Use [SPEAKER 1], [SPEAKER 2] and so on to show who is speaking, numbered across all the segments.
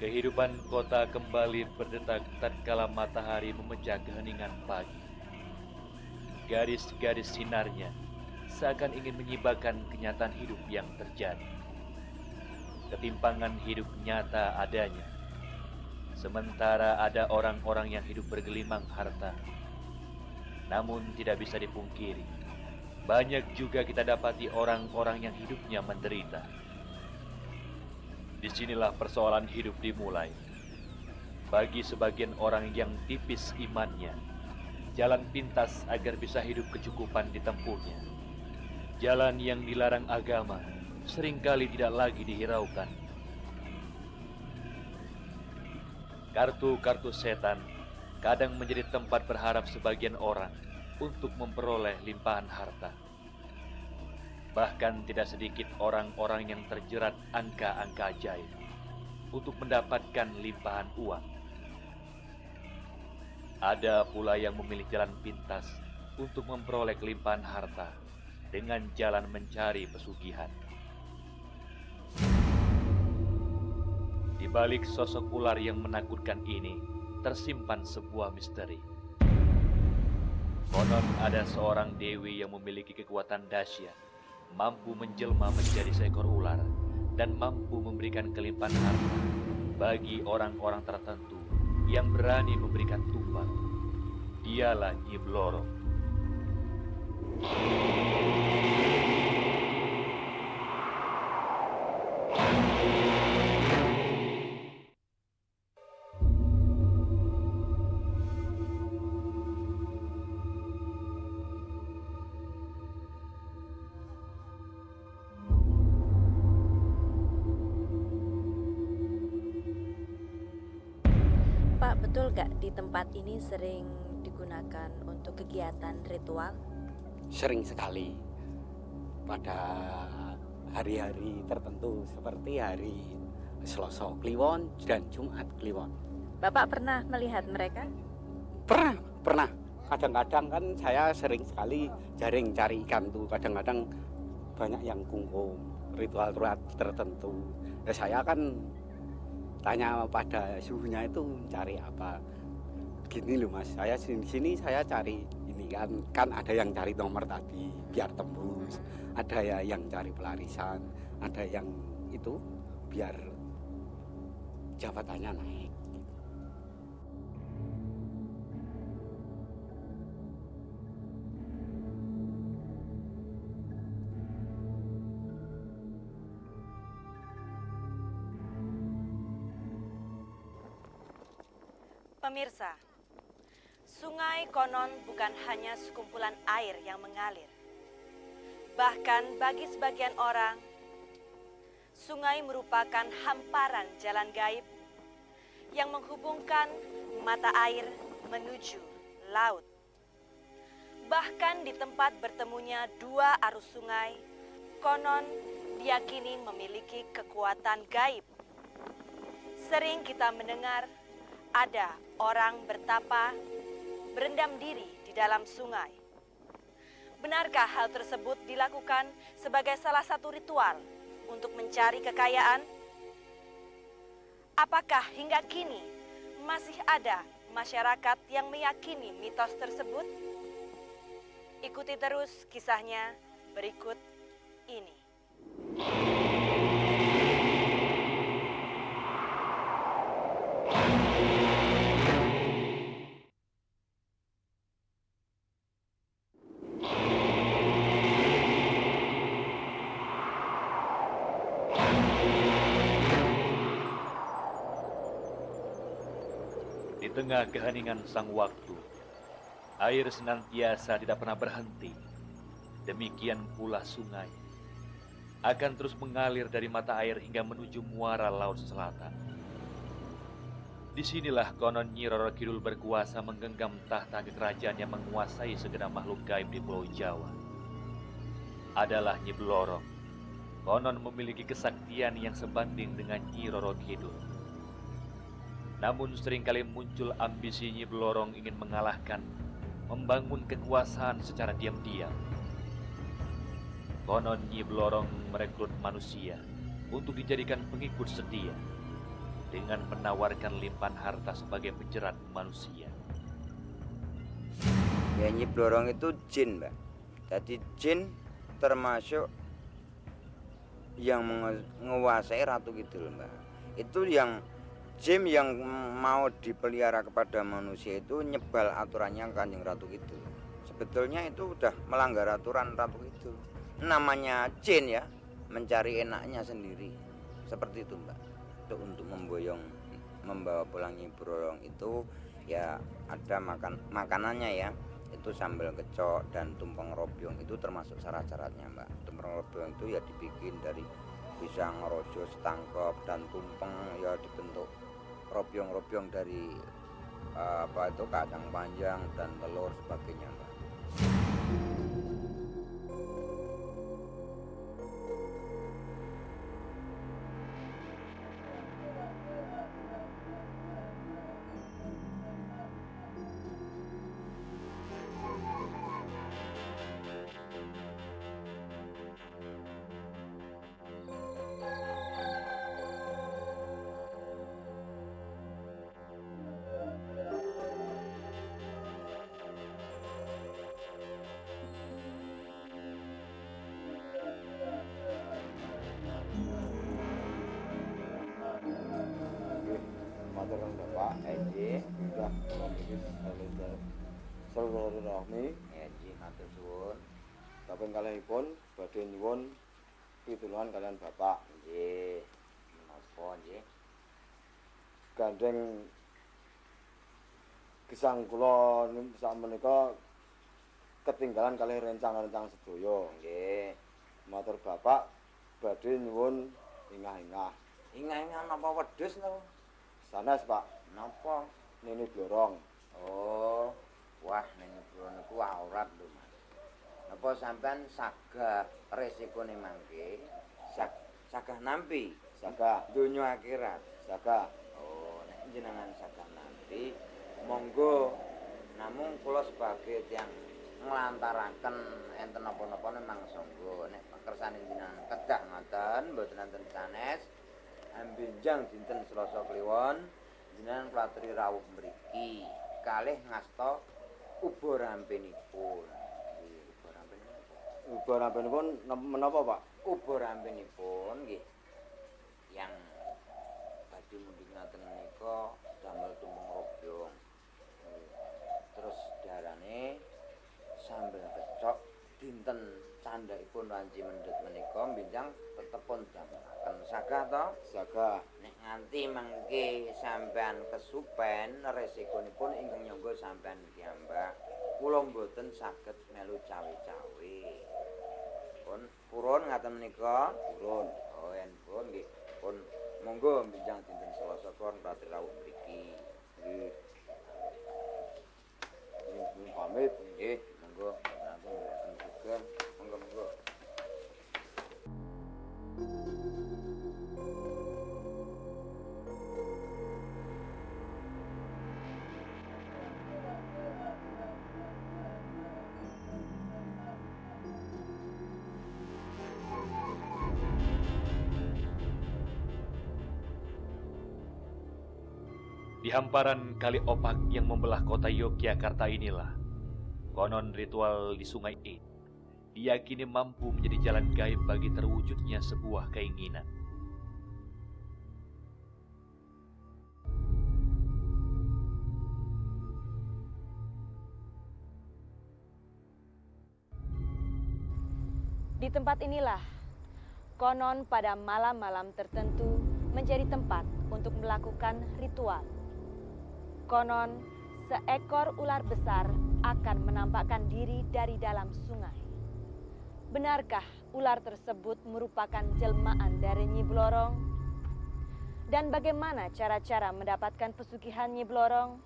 [SPEAKER 1] Kehidupan kota kembali berdetak tatkala matahari memecah keheningan pagi. Garis-garis sinarnya seakan ingin menyibakkan kenyataan hidup yang terjadi. Ketimpangan hidup nyata adanya, sementara ada orang-orang yang hidup bergelimang harta. Namun tidak bisa dipungkiri, banyak juga kita dapati orang-orang yang hidupnya menderita. Disinilah persoalan hidup dimulai. Bagi sebagian orang yang tipis imannya, jalan pintas agar bisa hidup kecukupan ditempuhnya. Jalan yang dilarang agama seringkali tidak lagi dihiraukan. Kartu-kartu setan kadang menjadi tempat berharap sebagian orang untuk memperoleh limpahan harta. Bahkan tidak sedikit orang-orang yang terjerat angka-angka ajaib untuk mendapatkan limpahan uang. Ada pula yang memilih jalan pintas untuk memperoleh kelimpahan harta dengan jalan mencari pesugihan. Di balik sosok ular yang menakutkan ini, tersimpan sebuah misteri. Konon ada seorang dewi yang memiliki kekuatan dahsyat, mampu menjelma menjadi seekor ular, dan mampu memberikan kelimpahan harta bagi orang-orang tertentu yang berani memberikan tumbal. Dialah Nyi Blorong.
[SPEAKER 2] Pak, betul gak di tempat ini sering digunakan untuk kegiatan ritual?
[SPEAKER 3] Sering sekali pada hari-hari tertentu seperti hari Selasa Kliwon dan Jumat Kliwon.
[SPEAKER 2] Bapak pernah melihat mereka?
[SPEAKER 3] Pernah. Kadang-kadang kan saya sering sekali jaring cari ikan tuh. Kadang-kadang banyak yang kungkum ritual-ritual tertentu. Ya saya kan tanya pada suhunya itu cari apa. Gini loh Mas, saya sini saya cari ini kan ada yang cari nomor tadi biar tembus, ada ya yang cari pelarisan, ada yang itu biar jabatannya naik.
[SPEAKER 2] Pemirsa, sungai konon bukan hanya sekumpulan air yang mengalir. Bahkan bagi sebagian orang, sungai merupakan hamparan jalan gaib yang menghubungkan mata air menuju laut. Bahkan di tempat bertemunya dua arus sungai, konon diyakini memiliki kekuatan gaib. Sering kita mendengar ada orang bertapa, berendam diri di dalam sungai. Benarkah hal tersebut dilakukan sebagai salah satu ritual untuk mencari kekayaan? Apakah hingga kini masih ada masyarakat yang meyakini mitos tersebut? Ikuti terus kisahnya berikut ini.
[SPEAKER 1] Di tengah keheningan sang waktu, air senantiasa tidak pernah berhenti. Demikian pula sungai akan terus mengalir dari mata air hingga menuju muara laut selatan. Disinilah konon Nyi Roro Kidul berkuasa menggenggam tahta kerajaan yang menguasai segenap makhluk gaib di Pulau Jawa. Adalah Nyi Blorong. Konon memiliki kesaktian yang sebanding dengan Nyi Roro Kidul. Namun seringkali muncul ambisi Nyi Blorong ingin mengalahkan, membangun kekuasaan secara diam-diam. Konon Nyi Blorong merekrut manusia untuk dijadikan pengikut setia. dengan menawarkan limpahan harta sebagai penjerat manusia.
[SPEAKER 4] Ya Nyi Blorong itu jin, Mbak. Jadi jin termasuk yang menguasai Ratu Kidul, Mbak. Itu yang jin yang mau dipelihara kepada manusia itu nyebal aturannya Kanjeng Ratu Kidul. Sebetulnya itu udah melanggar aturan Ratu Kidul. Namanya jin ya, mencari enaknya sendiri. Seperti itu, Mbak. Untuk membawa pulang Nyi Blorong itu ya ada makanannya ya. Itu sambal kecok dan tumpeng robyong itu termasuk syarat-syaratnya, Mbak. Tumpeng robyong itu ya dibikin dari pisang rojo setangkep dan tumpeng ya dibentuk robyong-robyong dari kacang panjang dan telur sebagainya, Mbak.
[SPEAKER 3] Matur nuwun Bapak,
[SPEAKER 4] Nggih.
[SPEAKER 3] sudah memiliki silaturahmi.
[SPEAKER 4] Nggih, matur suwun.
[SPEAKER 3] Kaping kalihipun badhe nyuwun pitulungan kalian Bapak.
[SPEAKER 4] Nggih. Menapa nggih?
[SPEAKER 3] Gandeng gesang kula sakmenika ketinggalan kalih rencang-rencang sedaya.
[SPEAKER 4] Nggih.
[SPEAKER 3] Matur Bapak badhe nyuwun ingah-ingah.
[SPEAKER 4] Ingah-ingah napa wedhus lho?
[SPEAKER 3] Sanes Pak,
[SPEAKER 4] Napa?
[SPEAKER 3] Nini Blorong.
[SPEAKER 4] Oh, wah ning Blorong niku aurat lho, Mas. Napa sampean sagah resikone mangke? Sagah nampi
[SPEAKER 3] Sagah,
[SPEAKER 4] donya akhirat.
[SPEAKER 3] sagah.
[SPEAKER 4] Oh, nek jenengan sagah nampi, monggo namung kula sebagai tiyang nglantaraken enten napa-napa mangsa nggo nek kersane jenengan kedah ngoten mboten enten sanes. Ambenjang dinten Selasa Kliwon jenengan klatri rawuh mriki kalih ngasta uba rampenipun.
[SPEAKER 3] Uga rampenipun menapa Pak?
[SPEAKER 4] Uba rampenipun nggih yang badhe mundhut ngaten menika damel tumpeng robyong. Terus darane sambel kecok dinten candhaipun wanci mendhet menika mbenjang tetepun damelaken sagah to?
[SPEAKER 3] Sagah.
[SPEAKER 4] Nek nganti mengke sampean kesupen resikonipun ingkang nyangga sampean piyambak. Kula mboten saged melu cawe-cawe. Purun ngaten menika?
[SPEAKER 3] Purun.
[SPEAKER 4] Oh, yen pun nggih. Pun monggo benjang dinten Selasa kliwon klatri rawuh mriki.
[SPEAKER 3] Nggih. Nyuwun pamit.
[SPEAKER 4] Nggih, monggo sampun mboten sugeng. Monggo.
[SPEAKER 1] Di hamparan kali opak yang membelah kota Yogyakarta inilah, konon ritual di Sungai Id diyakini mampu menjadi jalan gaib bagi terwujudnya sebuah keinginan.
[SPEAKER 2] Di tempat inilah, konon pada malam-malam tertentu menjadi tempat untuk melakukan ritual. Konon, seekor ular besar akan menampakkan diri dari dalam sungai. Benarkah ular tersebut merupakan jelmaan dari Nyi Blorong? Dan bagaimana cara-cara mendapatkan pesugihan Nyi Blorong?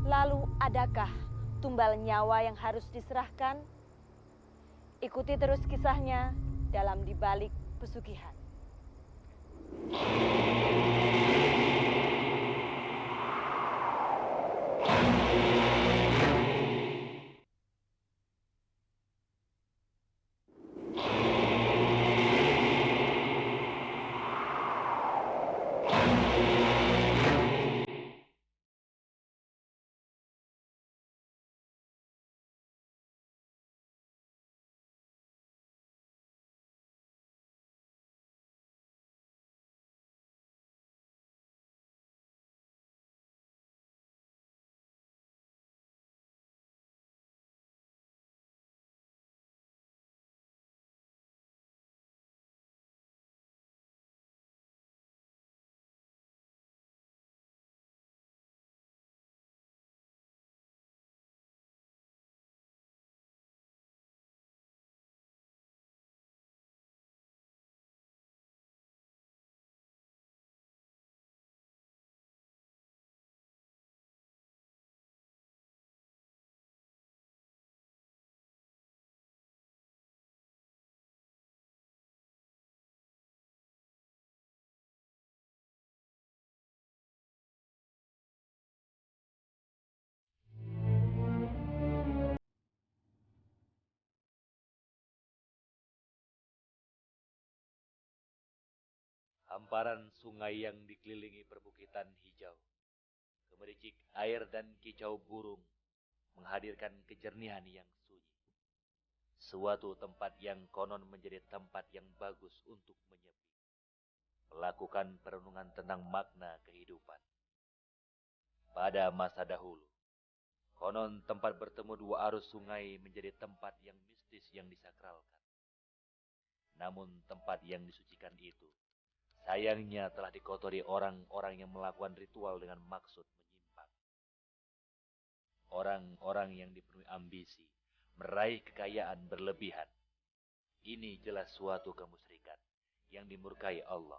[SPEAKER 2] Lalu adakah tumbal nyawa yang harus diserahkan? Ikuti terus kisahnya dalam Di Balik Pesugihan.
[SPEAKER 1] Hamparan sungai yang dikelilingi perbukitan hijau, gemericik air dan kicau burung menghadirkan kejernihan yang sunyi. Suatu tempat yang konon menjadi tempat yang bagus untuk menyepi, melakukan perenungan tentang makna kehidupan. Pada masa dahulu, konon tempat bertemu dua arus sungai menjadi tempat yang mistis yang disakralkan. Namun tempat yang disucikan itu sayangnya telah dikotori orang-orang yang melakukan ritual dengan maksud menyimpang. Orang-orang yang dipenuhi ambisi, meraih kekayaan berlebihan. Ini jelas suatu kemusyrikan yang dimurkai Allah.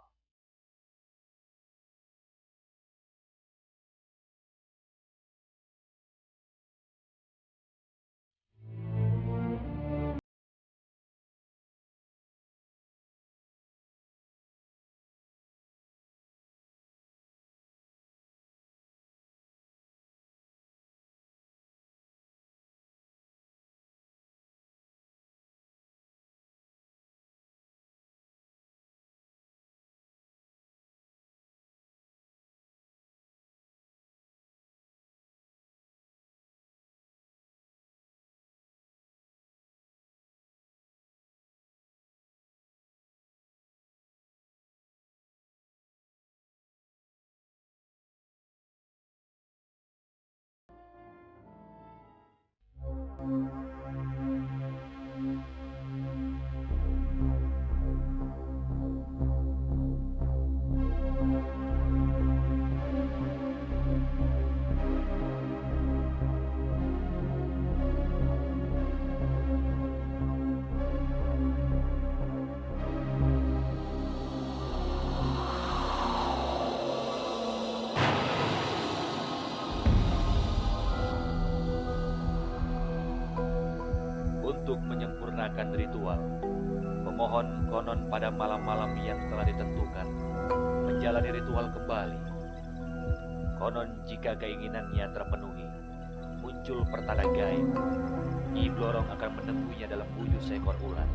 [SPEAKER 1] Untuk menyempurnakan ritual, pemohon konon pada malam-malam yang telah ditentukan menjalani ritual kembali. Konon jika keinginannya terpenuhi, muncul pertanda gaib. Nyi Blorong akan menemuinya dalam wujud seekor ular.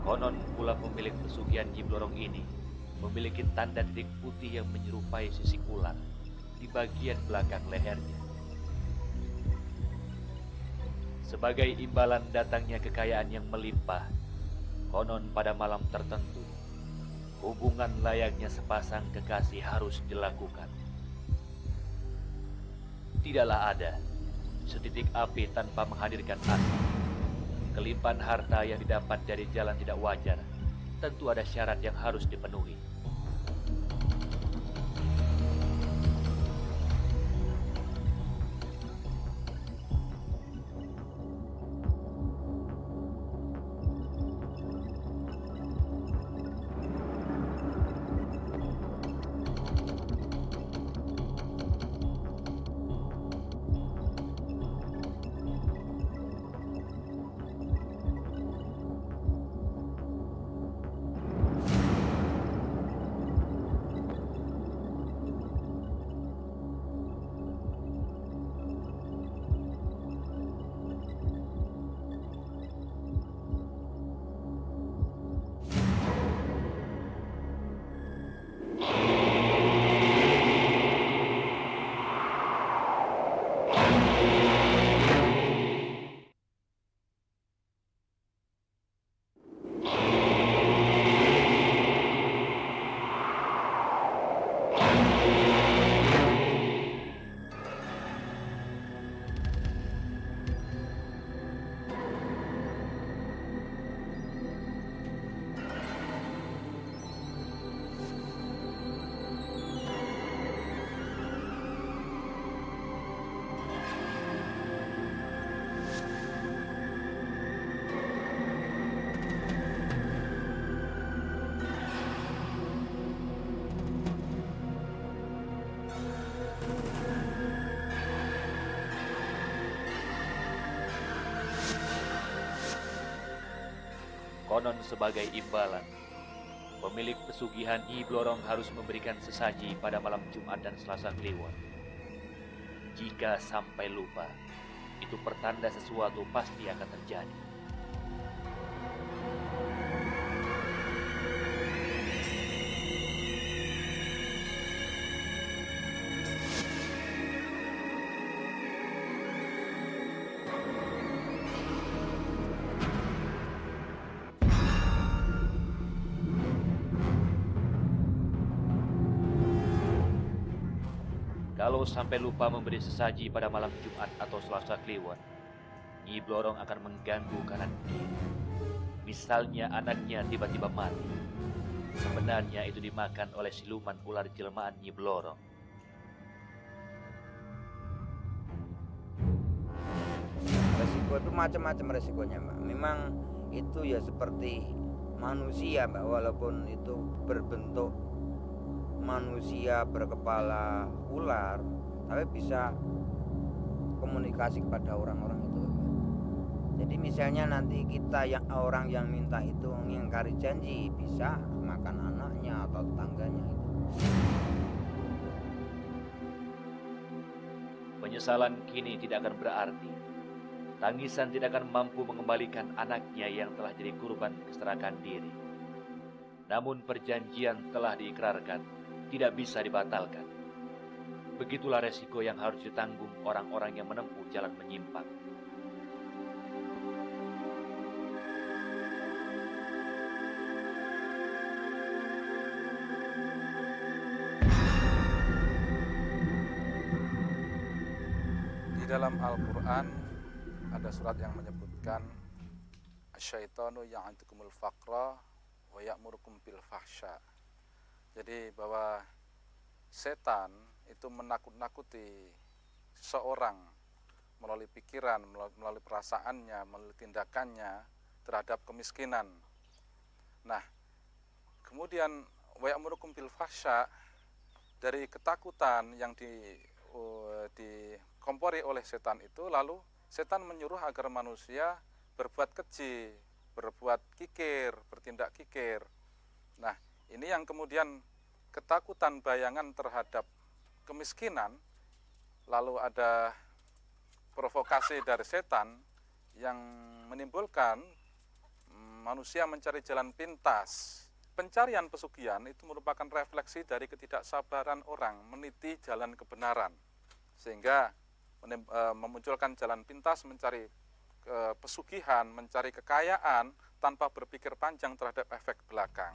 [SPEAKER 1] Konon pula pemilik pesugihan Nyi Blorong ini memiliki tanda titik putih yang menyerupai sisik ular di bagian belakang lehernya. Sebagai imbalan datangnya kekayaan yang melimpah, konon pada malam tertentu, hubungan layaknya sepasang kekasih harus dilakukan. Tidaklah ada setitik api tanpa menghadirkan asap. Kelimpahan harta yang didapat dari jalan tidak wajar, tentu ada syarat yang harus dipenuhi. Konon sebagai imbalan, pemilik pesugihan Nyi Blorong harus memberikan sesaji pada malam Jumat dan Selasa Kliwon. Jika sampai lupa, itu pertanda sesuatu pasti akan terjadi. Kalau sampai lupa memberi sesaji pada malam Jumat atau Selasa Kliwon, Nyi Blorong akan mengganggu kanan kiri. Misalnya anaknya tiba-tiba mati. Sebenarnya itu dimakan oleh siluman ular jelmaan Nyi Blorong.
[SPEAKER 4] Resiko itu macam-macam resikonya, Mbak. Memang itu ya seperti manusia, Mbak, walaupun itu berbentuk manusia berkepala ular, tapi bisa komunikasi kepada orang-orang itu, Mbak. Jadi misalnya nanti kita yang orang yang minta itu mengingkari janji, bisa makan anaknya atau tetangganya itu.
[SPEAKER 1] Penyesalan kini tidak akan berarti. Tangisan tidak akan mampu mengembalikan anaknya yang telah jadi kurban keserakan diri. Namun perjanjian telah diikrarkan, tidak bisa dibatalkan. Begitulah resiko yang harus ditanggung orang-orang yang menempuh jalan menyimpang.
[SPEAKER 5] Di dalam Al-Quran ada surat yang menyebutkan asyaitanu ya'antukumul faqra wa ya'murukum bil fahsya. Jadi bahwa setan itu menakut-nakuti seseorang melalui pikiran, melalui perasaannya, melalui tindakannya terhadap kemiskinan. Nah, kemudian wa ya'murukum bil fahsya, dari ketakutan yang dikompori oleh setan itu, lalu setan menyuruh agar manusia berbuat keji, berbuat kikir, bertindak kikir. Nah, ini yang kemudian ketakutan bayangan terhadap kemiskinan, lalu ada provokasi dari setan yang menimbulkan manusia mencari jalan pintas. Pencarian pesugihan itu merupakan refleksi dari ketidaksabaran orang meniti jalan kebenaran, sehingga memunculkan jalan pintas mencari pesugihan, mencari kekayaan tanpa berpikir panjang terhadap efek belakang.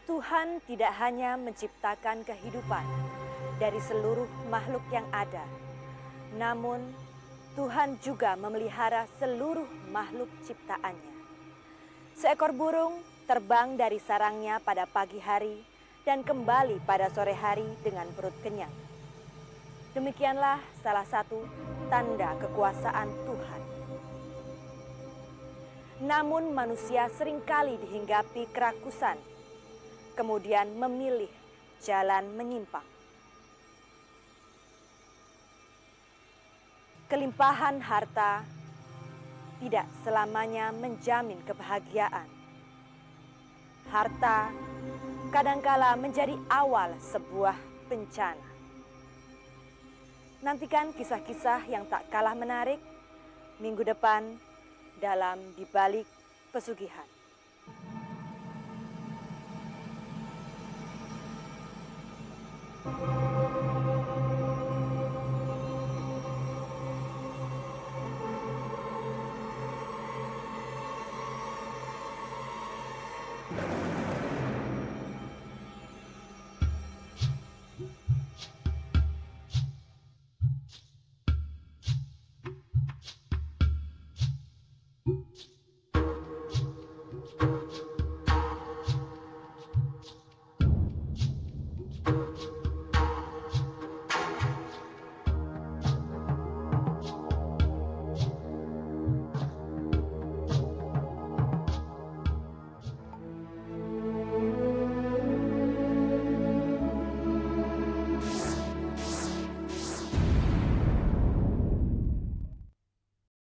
[SPEAKER 2] Tuhan tidak hanya menciptakan kehidupan dari seluruh makhluk yang ada, namun Tuhan juga memelihara seluruh makhluk ciptaannya. Seekor burung terbang dari sarangnya pada pagi hari dan kembali pada sore hari dengan perut kenyang. Demikianlah salah satu tanda kekuasaan Tuhan. Namun manusia seringkali dihinggapi kerakusan, kemudian memilih jalan menyimpang. Kelimpahan harta tidak selamanya menjamin kebahagiaan. Harta kadangkala menjadi awal sebuah bencana. Nantikan kisah-kisah yang tak kalah menarik minggu depan dalam Di Balik Pesugihan.